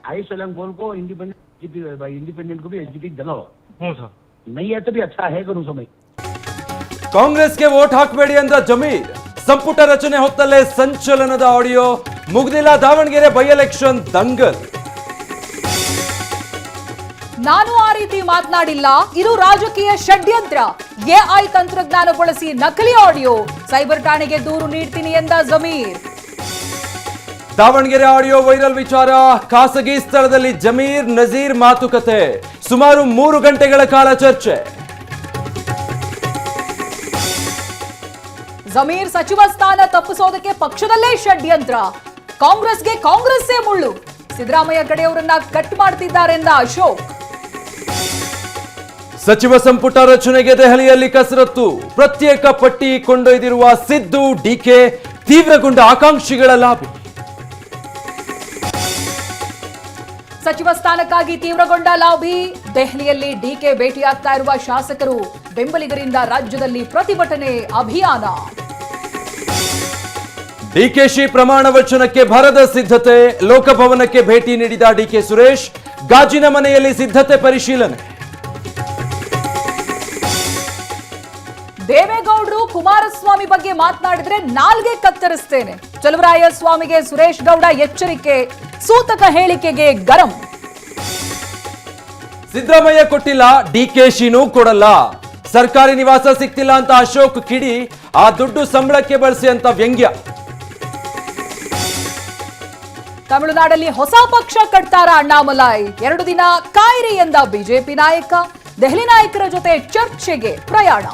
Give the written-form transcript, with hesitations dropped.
28 बोल को इंडिपेंडेंट को भी एचजीटी दिलाओ। सर नहीं है तो भी अच्छा है करूँ समय। ಕಾಂಗ್ರೆಸ್ಗೆ ವೋಟ್ ಹಾಕಬೇಡಿ ಅಂದ ಜಮೀರ್. ಸಂಪುಟ ರಚನೆ ಹೊತ್ತಲ್ಲೇ ಸಂಚಲನದ ಆಡಿಯೋ. ಮುಗ್ದಿಲ್ಲ ದಾವಣಗೆರೆ ಬೈ ಎಲೆಕ್ಷನ್ ದಂಗಲ್. ನಾನು ಆ ರೀತಿ ಮಾತನಾಡಿಲ್ಲ, ಇದು ರಾಜಕೀಯ ಷಡ್ಯಂತ್ರ. ಎಐ ತಂತ್ರಜ್ಞಾನ ಬಳಸಿ ನಕಲಿ ಆಡಿಯೋ. ಸೈಬರ್ ಠಾಣೆಗೆ ದೂರು ನೀಡ್ತೀನಿ ಎಂದ ಜಮೀರ್. ದಾವಣಗೆರೆ ಆಡಿಯೋ ವೈರಲ್ ವಿಚಾರ. ಖಾಸಗಿ ಸ್ಥಳದಲ್ಲಿ ಜಮೀರ್ ನಜೀರ್ ಮಾತುಕತೆ. ಸುಮಾರು 3 ಗಂಟೆಗಳ ಕಾಲ ಚರ್ಚೆ. ಜಮೀರ್ ಸಚಿವ ಸ್ಥಾನ ತಪ್ಪಿಸೋದಕ್ಕೆ ಪಕ್ಷದಲ್ಲೇ ಷಡ್ಯಂತ್ರ. ಕಾಂಗ್ರೆಸ್ಗೆ ಕಾಂಗ್ರೆಸ್ಸೇ ಮುಳ್ಳು. ಸಿದ್ದರಾಮಯ್ಯ ಕಡೆಯವರನ್ನ ಕಟ್ ಮಾಡ್ತಿದ್ದಾರೆಂದ ಅಶೋಕ್. ಸಚಿವ ಸಂಪುಟ ರಚನೆಗೆ ದೆಹಲಿಯಲ್ಲಿ ಕಸರತ್ತು. ಪ್ರತ್ಯೇಕ ಪಟ್ಟಿ ಕೊಂಡೊಯ್ದಿರುವ ಸಿದ್ದು ಡಿಕೆ. ತೀವ್ರಗೊಂಡ ಆಕಾಂಕ್ಷಿಗಳ ಲಾಭ. ಸಚಿವ ಸ್ಥಾನಕ್ಕಾಗಿ ತೀವ್ರಗೊಂಡ ಲಾಬಿ. ದೆಹಲಿಯಲ್ಲಿ ಡಿಕೆ ಭೇಟಿಯಾಗ್ತಾ ಇರುವ ಶಾಸಕರು, ಬೆಂಬಲಿಗರಿಂದ ರಾಜ್ಯದಲ್ಲಿ ಪ್ರತಿಭಟನೆ ಅಭಿಯಾನ. ಡಿಕೆಶಿ ಪ್ರಮಾಣ ವಚನಕ್ಕೆ ಭರದ ಸಿದ್ಧತೆ. ಲೋಕಭವನಕ್ಕೆ ಭೇಟಿ ನೀಡಿದ ಡಿಕೆ ಸುರೇಶ್. ಗಾಜಿನ ಮನೆಯಲ್ಲಿ ಸಿದ್ಧತೆ ಪರಿಶೀಲನೆ. ದೇವೇಗೌಡರು ಕುಮಾರಸ್ವಾಮಿ ಬಗ್ಗೆ ಮಾತನಾಡಿದ್ರೆ ನಾಲ್ಗೆ ಕತ್ತರಿಸ್ತೇನೆ. ಚಲುವರಾಯ ಸ್ವಾಮಿಗೆ ಸುರೇಶ್ ಗೌಡ ಎಚ್ಚರಿಕೆ. ಸೂತಕ ಹೇಳಿಕೆಗೆ ಗರಂ. ಸಿದ್ದರಾಮಯ್ಯ ಕೊಟ್ಟಿಲ್ಲ, ಡಿಕೆಶಿನೂ ಕೊಡಲ್ಲ. ಸರ್ಕಾರಿ ನಿವಾಸ ಸಿಕ್ತಿಲ್ಲ ಅಂತ ಅಶೋಕ್ ಕಿಡಿ. ಆ ದುಡ್ಡು ಸಂಬಳಕ್ಕೆ ಬಳಸಿ ಅಂತ ವ್ಯಂಗ್ಯ. ತಮಿಳುನಾಡಲ್ಲಿ ಹೊಸ ಪಕ್ಷ ಕಟ್ತಾರ ಅಣ್ಣಾಮಲೈ. 2 ದಿನ ಕಾಯಿರಿ ಎಂದ ಬಿಜೆಪಿ ನಾಯಕ. ದೆಹಲಿ ನಾಯಕರ ಜೊತೆ ಚರ್ಚೆಗೆ ಪ್ರಯಾಣ.